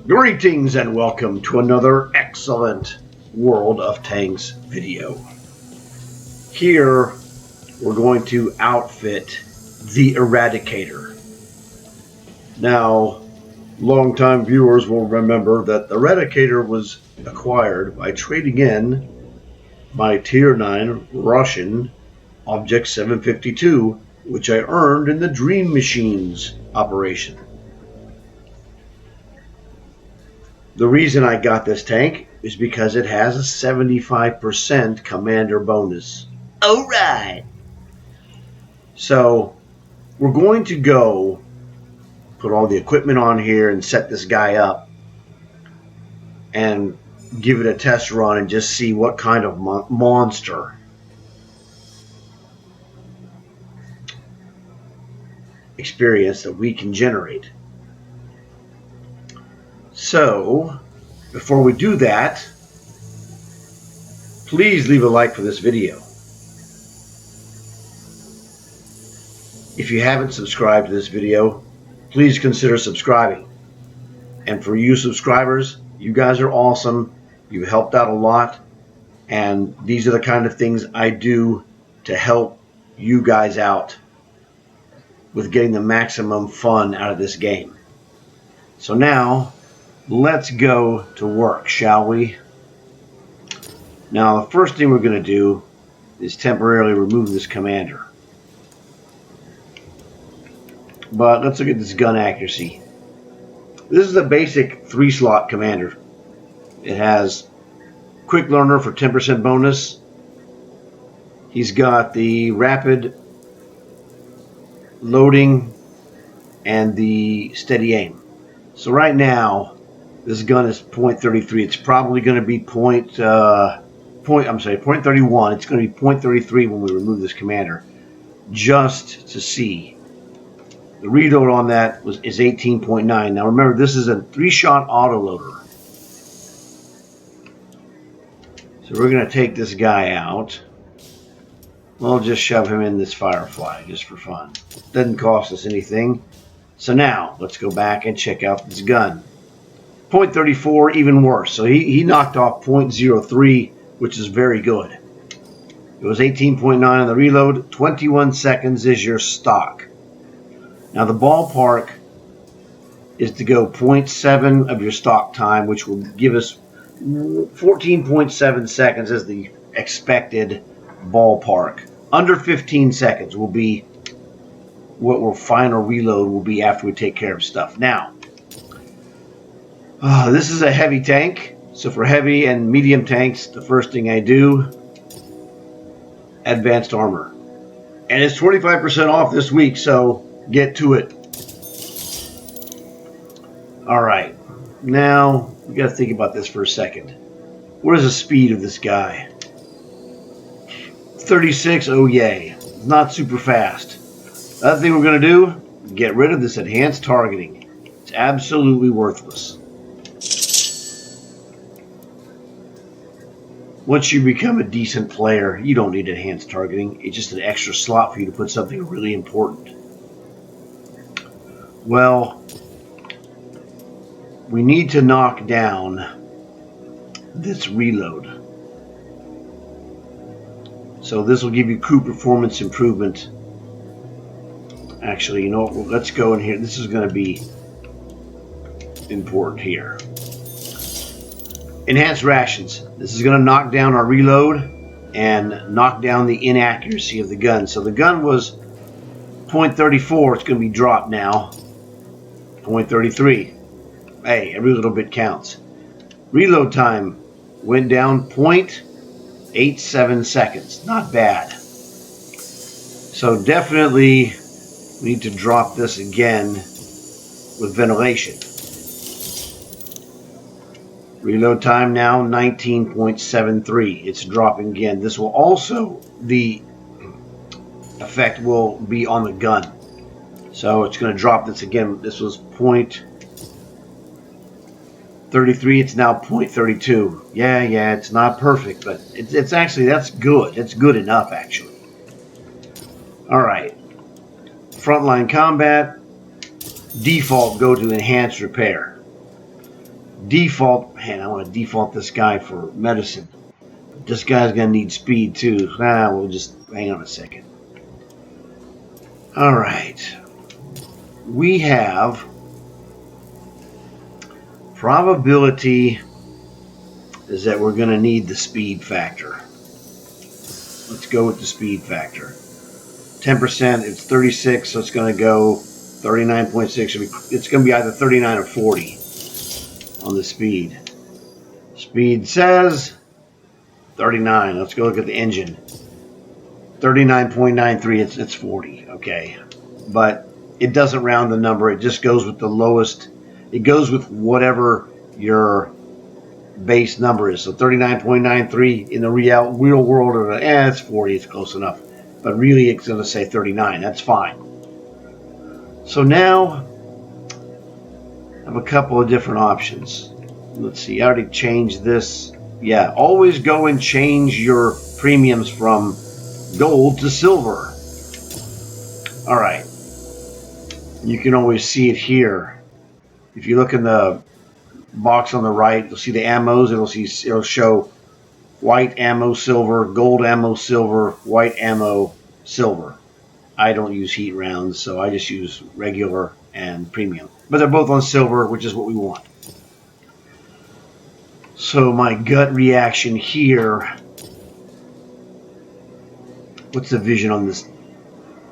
Greetings and welcome to another excellent World of Tanks video. Here we're going to outfit the Eradicator. Now, longtime viewers will remember that the Eradicator was acquired by trading in my Tier 9 Russian Object 752, which I earned in the Dream Machines operation. The reason I got this tank is because it has a 75% commander bonus. Alright! So, we're going to go put all the equipment on here and set this guy up and give it a test run and just see what kind of monster experience that we can generate. So, before we do that, please leave a like for this video. If you haven't subscribed to this video, please consider subscribing. And for you subscribers, you guys are awesome. You've helped out a lot. And these are the kind of things I do to help you guys out with getting the maximum fun out of this game. So now, let's go to work, shall we? Now, the first thing we're going to do is temporarily remove this commander. But let's look at this gun accuracy. This is a basic 3-slot commander. It has quick learner for 10% bonus. He's got the rapid loading and the steady aim. So right now, this gun is .33. It's probably going to be .31. It's going to be .33 when we remove this commander, just to see. The reload on that is 18.9. Now remember, this is a 3-shot autoloader. So we're going to take this guy out. We'll just shove him in this Firefly just for fun. Doesn't cost us anything. So now, let's go back and check out this gun. .34, even worse. So he knocked off .03, which is very good. It was 18.9 on the reload. 21 seconds is your stock. Now the ballpark is to go 0.7 of your stock time, which will give us 14.7 seconds as the expected ballpark. Under 15 seconds will be what our final reload will be after we take care of stuff. Now, this is a heavy tank. So for heavy and medium tanks, the first thing I do, advanced armor. And it's 25% off this week, so get to it. Alright, now we got to think about this for a second. What is the speed of this guy? 36, oh yay. Not super fast. The other thing we're going to do, get rid of this enhanced targeting. It's absolutely worthless. Once you become a decent player, you don't need enhanced targeting. It's just an extra slot for you to put something really important. Well, we need to knock down this reload. So this will give you crew performance improvement. Actually, you know what? Let's go in here. This is going to be important here. Enhanced rations. This is going to knock down our reload and knock down the inaccuracy of the gun. So the gun was .34. It's going to be dropped now. .33. Hey, every little bit counts. Reload time went down 0.87 seconds. Not bad. So definitely we need to drop this again with ventilation. Reload time now 19.73. It's dropping again. This will also, the effect will be on the gun. So it's going to drop this again. This was .33. It's now .32. Yeah, it's not perfect, but it's actually, that's good. It's good enough, actually. All right. Frontline combat. Default, go to enhanced repair. default. Man, I want to default this guy for medicine. This guy's going to need speed too. We'll just hang on a second. All right. We have probability is that we're going to need the speed factor. Let's go with the speed factor. 10%, it's 36, so it's going to go 39.6. It's going to be either 39 or 40 on the speed. Speed says 39. Let's go look at the engine. 39.93, it's 40, okay. But it doesn't round the number, it just goes with the lowest. It goes with whatever your base number is. So 39.93 in the real world, it's 40, it's close enough. But really it's going to say 39, that's fine. So now I have a couple of different options. Let's see, I already changed this. Yeah, always go and change your premiums from gold to silver. All right. You can always see it here. If you look in the box on the right, you'll see the ammos. It'll show white ammo, silver, gold ammo, silver, white ammo, silver. I don't use heat rounds, so I just use regular and premium. But they're both on silver, which is what we want. So my gut reaction here, what's the vision on this?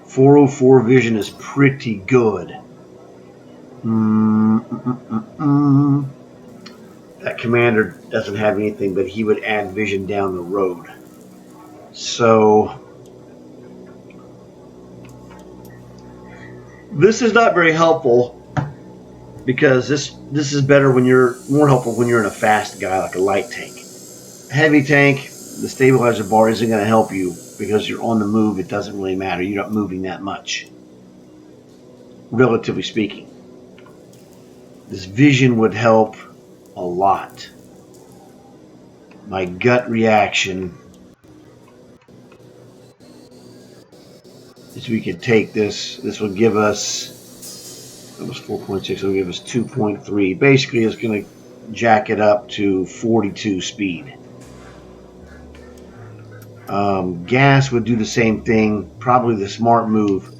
404 vision is pretty good. That commander doesn't have anything, but he would add vision down the road. So this is not very helpful, because this is better when you're more helpful when you're in a fast guy like a light tank. A heavy tank, the stabilizer bar isn't going to help you because you're on the move. It doesn't really matter. You're not moving that much, relatively speaking. This vision would help a lot. My gut reaction is we could take this. This will give us, that was 4.6, it'll give us 2.3. Basically, it's going to jack it up to 42 speed. Gas would do the same thing. Probably the smart move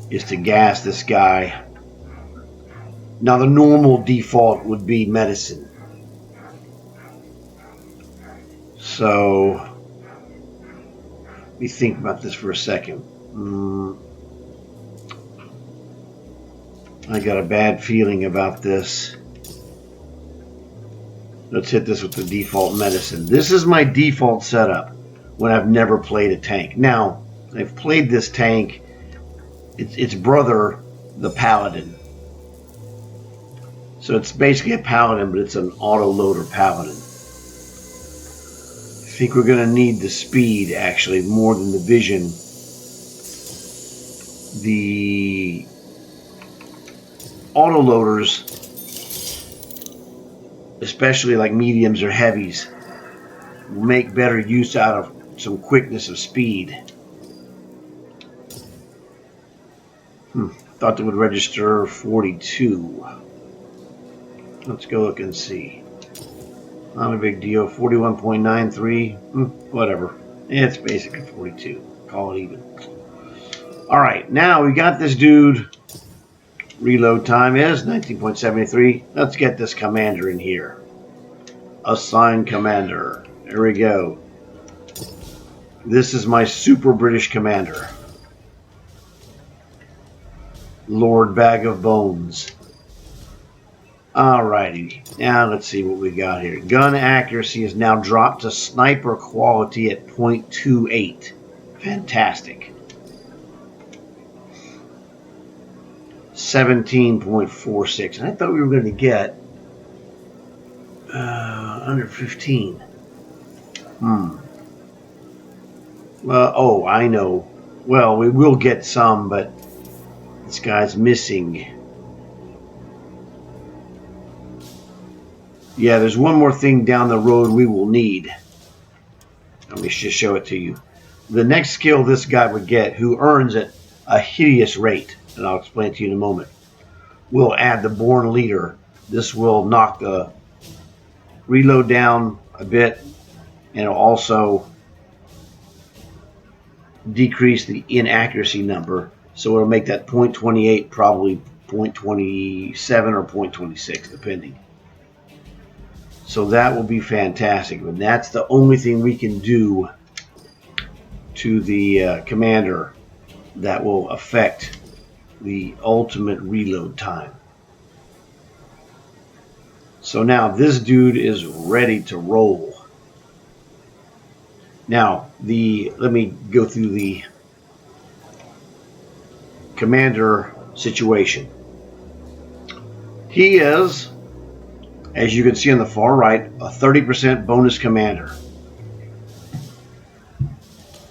is to gas this guy. Now, the normal default would be medicine. So, let me think about this for a second. I got a bad feeling about this. Let's hit this with the default medicine. This is my default setup when I've never played a tank. Now, I've played this tank. Its brother, the Paladin. So it's basically a Paladin, but it's an auto-loader Paladin. I think we're going to need the speed, actually, more than the vision. The auto-loaders, especially like mediums or heavies, will make better use out of some quickness of speed. Thought that would register 42. Let's go look and see. Not a big deal. 41.93. Whatever. It's basically 42. Call it even. Alright, now we got this dude. Reload time is 19.73. Let's get this commander in here. Assign commander. There we go. This is my super British commander. Lord Bag of Bones. Alrighty, now let's see what we got here. Gun accuracy is now dropped to sniper quality at 0.28. Fantastic. 17.46. And I thought we were going to get under 15. Well, oh, I know. Well, we will get some, but this guy's missing. Yeah, there's one more thing down the road we will need. Let me just show it to you. The next skill this guy would get, who earns at a hideous rate, and I'll explain it to you in a moment, will add the Born Leader This will knock the reload down a bit, and it'll also decrease the inaccuracy number. So it'll make that 0.28 probably 0.27 or 0.26, depending. So that will be fantastic. And that's the only thing we can do to the commander that will affect the ultimate reload time. So now this dude is ready to roll. Now, let me go through the commander situation. He is, as you can see on the far right, a 30% bonus commander.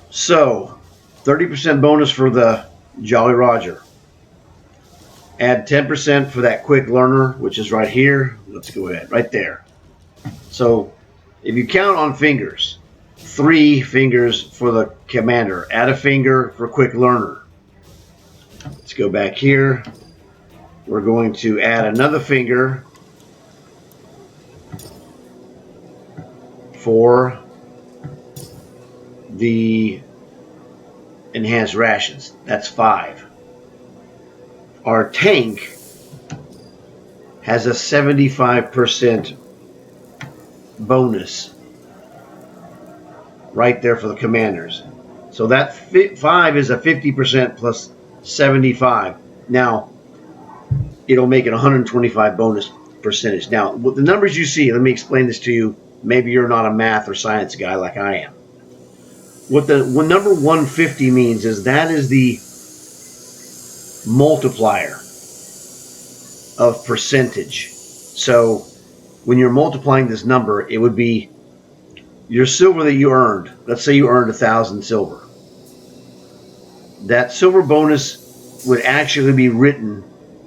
So, 30% bonus for the Jolly Roger. Add 10% for that quick learner, which is right here. Let's go ahead, right there. So, if you count on fingers, 3 fingers for the commander. Add a finger for quick learner. Let's go back here. We're going to add another finger for the enhanced rations. That's 5. Our tank has a 75% bonus right there for the commanders. So that 5 is a 50% plus 75. Now, it'll make it 125 bonus percentage. Now, with the numbers you see, let me explain this to you. Maybe you're not a math or science guy like I am. What number 150 means is that is the multiplier of percentage. So when you're multiplying this number, it would be your silver that you earned. Let's say you earned 1,000 silver. That silver bonus would actually be written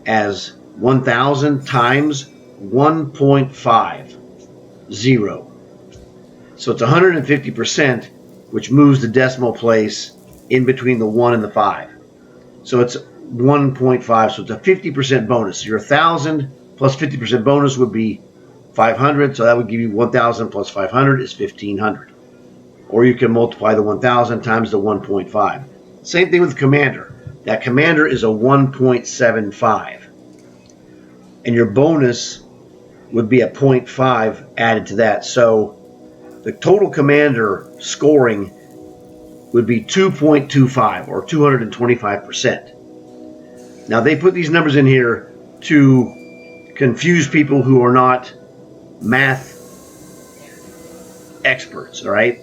as 1,000 times 1.50. So it's 150%, which moves the decimal place in between the 1 and the 5. So it's 1.5, so it's a 50% bonus. So your 1,000 plus 50% bonus would be 500, so that would give you 1,000 plus 500 is 1,500. Or you can multiply the 1,000 times the 1.5. Same thing with commander. That commander is a 1.75. And your bonus would be a 0.5 added to that. So the total commander scoring would be 2.25 or 225%. Now they put these numbers in here to confuse people who are not math experts, all right?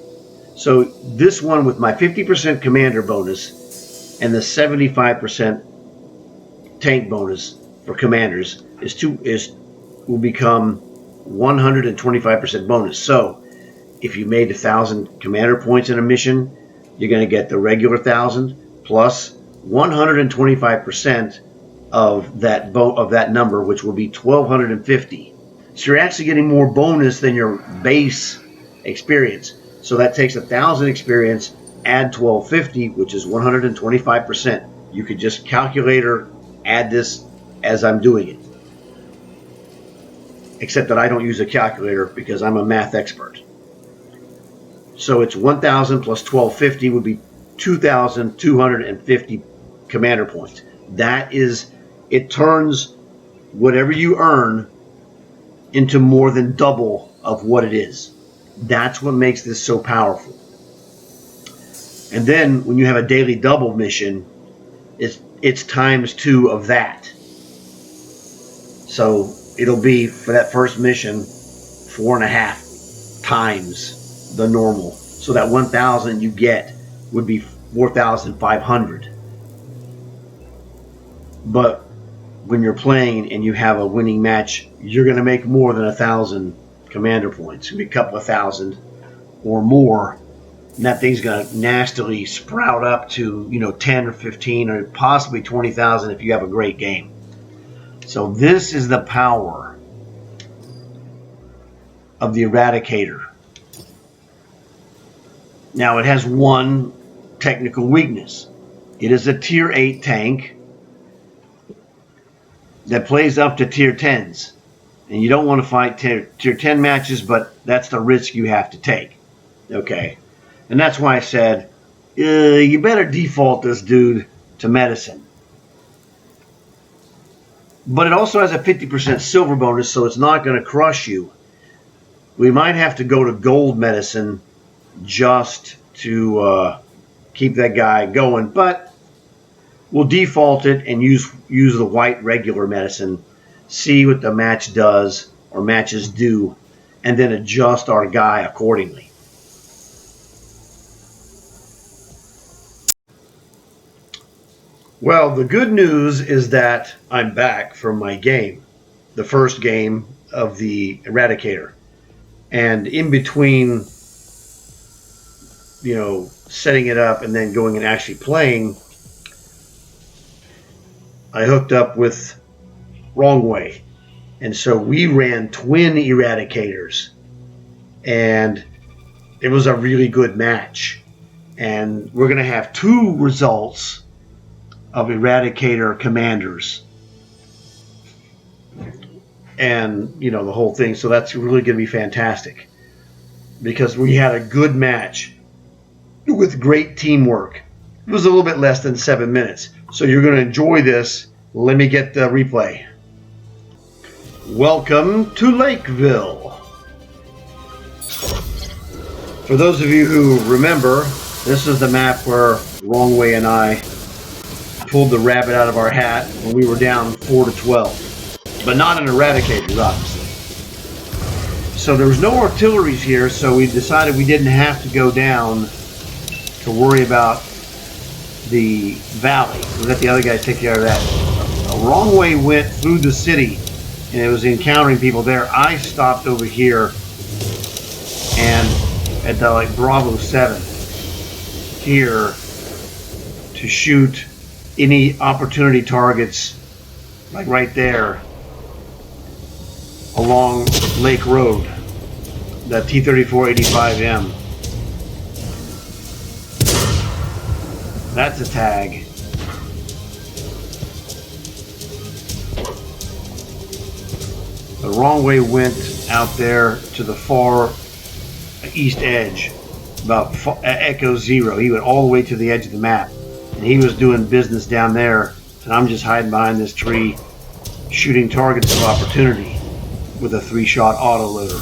So this one with my 50% commander bonus and the 75% tank bonus for commanders will become 125% bonus. So if you made 1,000 commander points in a mission, you're going to get the regular 1,000 plus 125% of that number, which will be 1,250. So you're actually getting more bonus than your base experience. So that takes 1,000 experience, add 1,250, which is 125%. You could just calculator add this as I'm doing it. Except that I don't use a calculator because I'm a math expert. So it's 1,000 plus 1,250 would be 2,250 commander points. That is, it turns whatever you earn into more than double of what it is. That's what makes this so powerful. And then when you have a daily double mission, it's times 2 of that. So it'll be, for that first mission, 4.5 times the normal. So that 1,000 you get would be 4,500. But when you're playing and you have a winning match, you're going to make more than 1,000 commander points. It'll be a couple of thousand or more. And that thing's going to nastily sprout up to 10 or 15 or possibly 20,000 if you have a great game. So this is the power of the Eradicator. Now it has one technical weakness. It is a tier 8 tank that plays up to tier 10s. And you don't want to fight tier 10 matches, but that's the risk you have to take. Okay. And that's why I said, you better default this dude to medicine. But it also has a 50% silver bonus, so it's not going to crush you. We might have to go to gold medicine just to keep that guy going, but we'll default it and use the white regular medicine, see what the match does or matches do, and then adjust our guy accordingly. Well, the good news is that I'm back from my game, the first game of the Eradicator. And in between, setting it up and then going and actually playing, I hooked up with Wrong Way. And so we ran twin Eradicators. And it was a really good match. And we're going to have 2 results of Eradicator commanders. And, the whole thing. So that's really going to be fantastic. Because we had a good match with great teamwork. It was a little bit less than 7 minutes. So you're going to enjoy this. Let me get the replay. Welcome to Lakeville. For those of you who remember, this is the map where Wrong Way and I pulled the rabbit out of our hat when we were down 4-12. But not in Eradicators, obviously. So there was no artilleries here, so we decided we didn't have to go down to worry about the valley. We let the other guys take care of that. A Wrong Way went through the city, and it was encountering people there. I stopped over here and at the Bravo 7 here to shoot any opportunity targets, like right there along Lake Road, the T-34-85M. That's a tag. The Wrong Way went out there to the far east edge, about Echo Zero. He went all the way to the edge of the map, and he was doing business down there, and I'm just hiding behind this tree, shooting targets of opportunity with a 3-shot autoloader.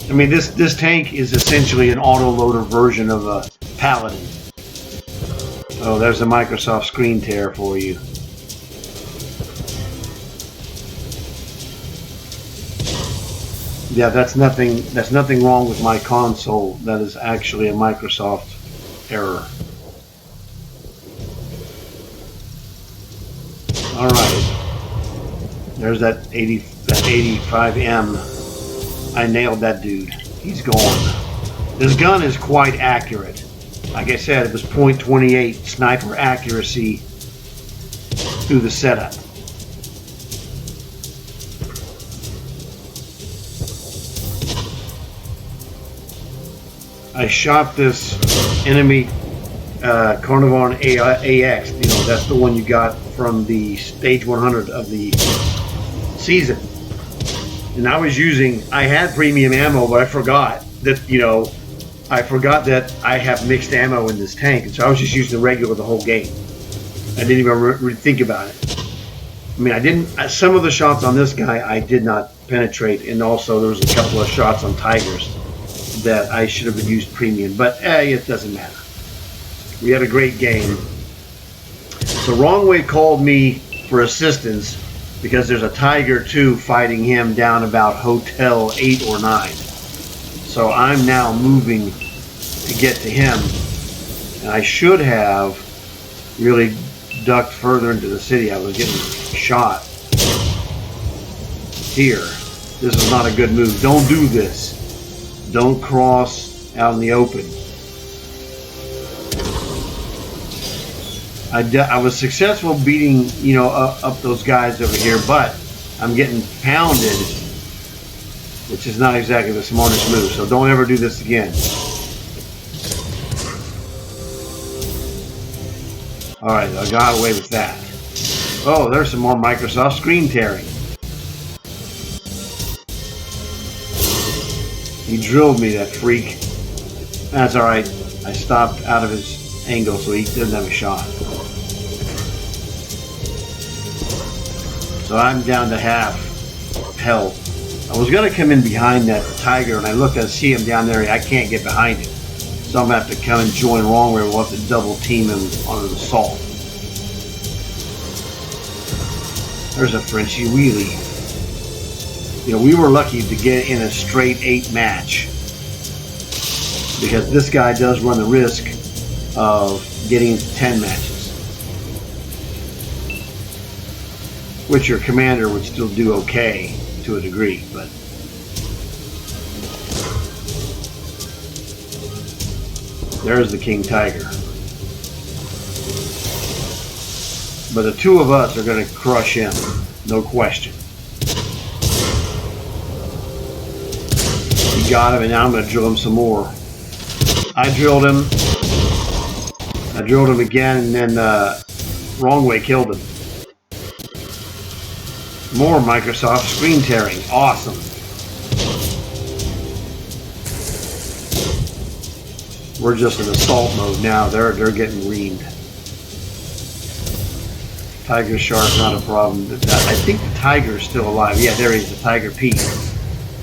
I mean, this tank is essentially an autoloader version of a Paladin. Oh, there's a Microsoft screen tear for you. Yeah, that's nothing wrong with my console. That is actually a Microsoft error. All right. There's that 85M. I nailed that dude. He's gone. This gun is quite accurate. Like I said, it was .28 sniper accuracy through the setup. I shot this enemy Carnivore AX. That's the one you got from the stage 100 of the season. And I had premium ammo, but I forgot that, I have mixed ammo in this tank. And so I was just using the regular the whole game. I didn't even really think about it. I mean, some of the shots on this guy I did not penetrate. And also there was a couple of shots on Tigers that I should have used premium. But it doesn't matter. We had a great game. So Wrong Way called me for assistance because there's a Tiger 2 fighting him down about Hotel 8 or 9. So I'm now moving to get to him. And I should have really ducked further into the city. I was getting shot here. This is not a good move. Don't do this. Don't cross out in the open. I was successful beating, up those guys over here, but I'm getting pounded, which is not exactly the smartest move. So don't ever do this again. All right, I got away with that. Oh, there's some more Microsoft screen tearing. He drilled me, that freak. That's alright. I stopped out of his angle so he doesn't have a shot. So I'm down to half health. I was going to come in behind that tiger, and I look and see him down there. I can't get behind him. So I'm going to have to come and join wrong way. We'll have to double team him on an assault. There's a Frenchie wheelie. You know, we were lucky to get in a straight 8 match, because this guy does run the risk of getting into 10 matches, which your commander would still do okay to a degree, but there's the King Tiger. But the two of us are going to crush him, no question. We got him, and now I'm going to drill him some more. I drilled him. I drilled him again, and then wrong way killed him. More Microsoft screen tearing. Awesome. We're just in assault mode now. They're getting reamed. Tiger Shark's not a problem. I think the tiger is still alive. Yeah, there he is, the Tiger P.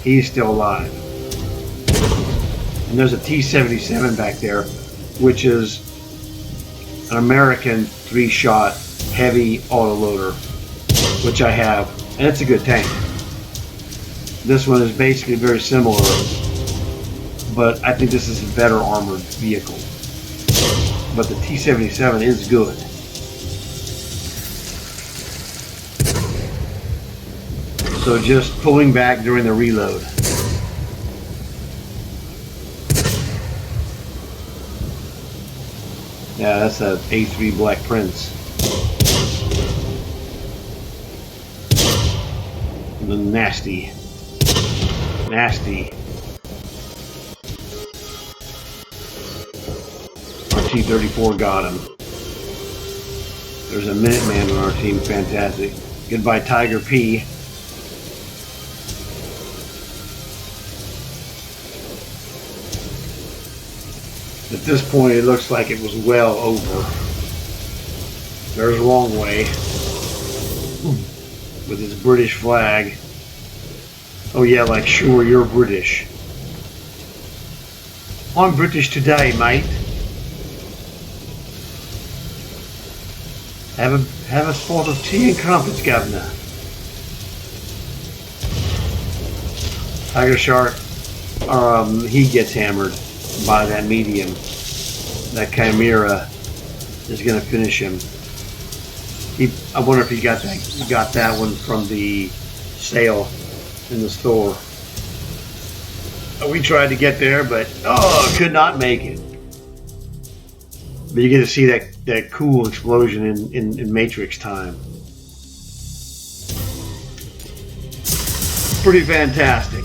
He's still alive. And there's a T-77 back there, which is an American 3-shot heavy autoloader, which I have, and it's a good tank. This one is basically very similar, but I think this is a better armored vehicle. But the T-77 is good. So just pulling back during the reload. Yeah, that's a A3 Black Prince. The nasty. Our T-34 got him. There's a Minuteman on our team, fantastic. Goodbye, Tiger P. At this point, it looks like it was well over. There's Wrong Way with his British flag. Oh yeah, like, sure, you're British. I'm British today, mate. Have a spot of tea and crumpets, Governor. Tiger Shark, he gets hammered by that medium. That Chimera is going to finish him. I wonder if he got that one from the sale in the store. We tried to get there, but could not make it. But you get to see that cool explosion in Matrix time. Pretty fantastic.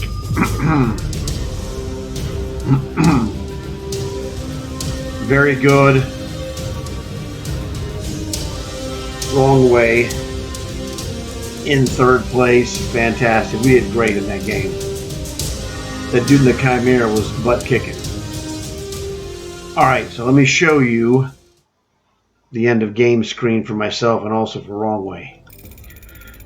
Very good. Wrong Way in 3rd place. Fantastic. We did great in that game. That dude in the Chimera was butt kicking. Alright, so let me show you the end of game screen for myself and also for Wrong Way.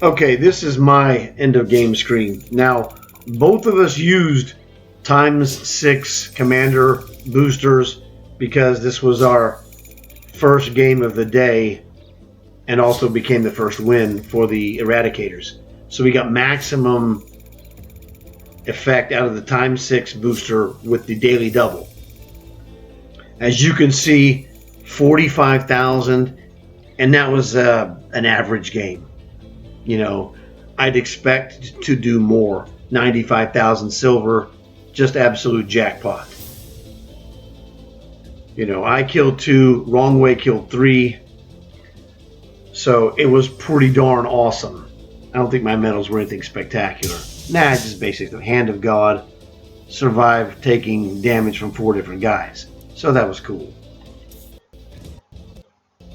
Okay, this is my end of game screen. Now, both of us used ×6 commander boosters because this was our first game of the day and also became the first win for the Eradicators. So we got maximum effect out of the ×6 booster with the daily double. As you can see, 45,000, and that was an average game. You know, I'd expect to do more. 95,000 silver, just absolute jackpot. You know, I killed 2, Wrong Way killed 3, so it was pretty darn awesome. I don't think my medals were anything spectacular. Nah, it's just basically Hand of God, survived taking damage from 4 different guys. So that was cool.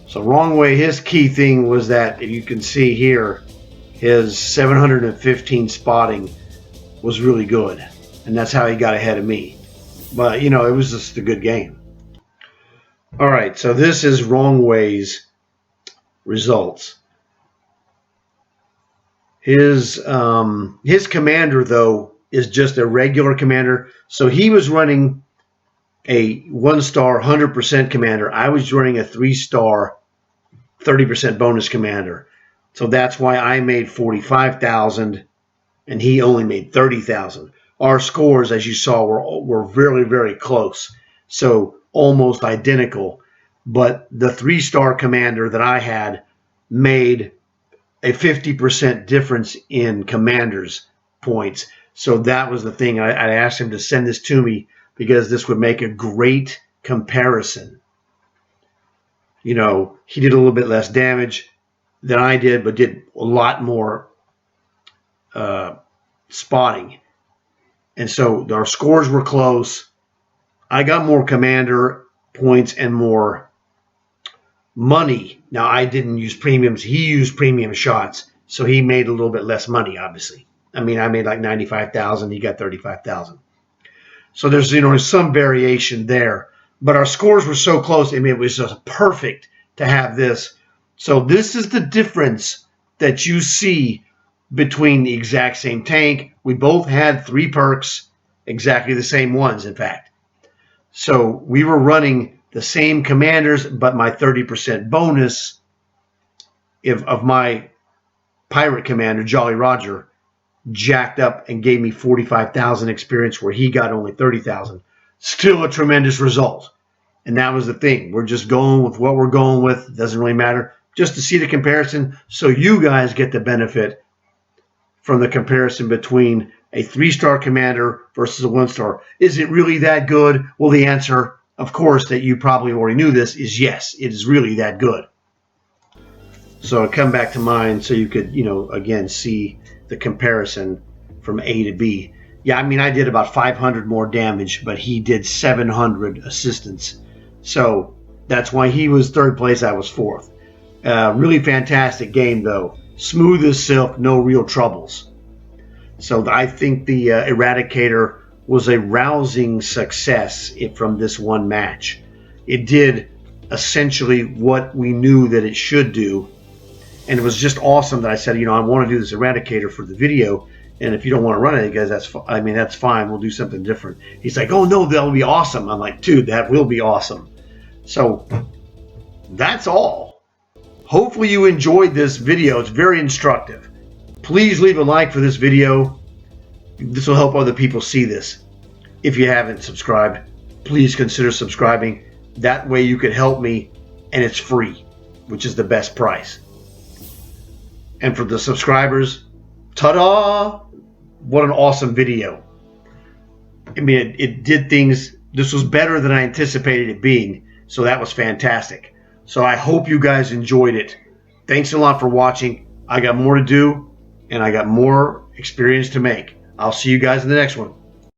So Wrong Way, his key thing was that, if you can see here, his 715 spotting was really good. and that's how he got ahead of me. But, you know, it was just a good game. All right, so this is Wrong Way's results. His commander, though, is just a regular commander. So he was running a 1-star 100% commander. I was running a 3-star 30% bonus commander. So that's why I made 45,000 and he only made 30,000. Our scores, as you saw, were very, very close. So almost identical. But the 3-star commander that I had made a 50% difference in commander's points. So that was the thing. I asked him to send this to me because this would make a great comparison. You know, he did a little bit less damage than I did, but did a lot more spotting. And so our scores were close. I got more commander points and more money. Now, I didn't use premiums. He used premium shots, so he made a little bit less money, obviously. I mean, I made like 95,000. He got 35,000. So there's, you know, some variation there. But our scores were so close. I mean, it was just perfect to have this. So this is the difference that you see between the exact same tank. We both had 3 perks, exactly the same ones, in fact. So we were running the same commanders, but my 30% bonus of my pirate commander, Jolly Roger, jacked up and gave me 45,000 experience where he got only 30,000. Still a tremendous result. And that was the thing. We're just going with what we're going with. It doesn't really matter. Just to see the comparison so you guys get the benefit from the comparison between a 3-star commander versus a 1-star. Is it really that good? Well, the answer, of course, that you probably already knew this is yes, it is really that good. So I'll come back to mine so you could, you know, again, see the comparison from A to B. Yeah, I mean, I did about 500 more damage, but he did 700 assistance. So that's why he was 3rd place, I was 4th. Really fantastic game, though. Smooth as silk, no real troubles. So I think the Eradicator was a rousing success from this one match. It did essentially what we knew that it should do. And it was just awesome that I said, you know, I want to do this Eradicator for the video. And if you don't want to run it, guys, that's fine. We'll do something different. He's like, oh, no, that'll be awesome. I'm like, dude, that will be awesome. So that's all. Hopefully you enjoyed this video. It's very instructive. Please leave a like for this video. This will help other people see this. If you haven't subscribed, please consider subscribing. That way you can help me, and it's free, which is the best price. And for the subscribers, ta-da! What an awesome video. I mean, it did things. This was better than I anticipated it being, so that was fantastic. So I hope you guys enjoyed it. Thanks a lot for watching. I got more to do, and I got more experience to make. I'll see you guys in the next one.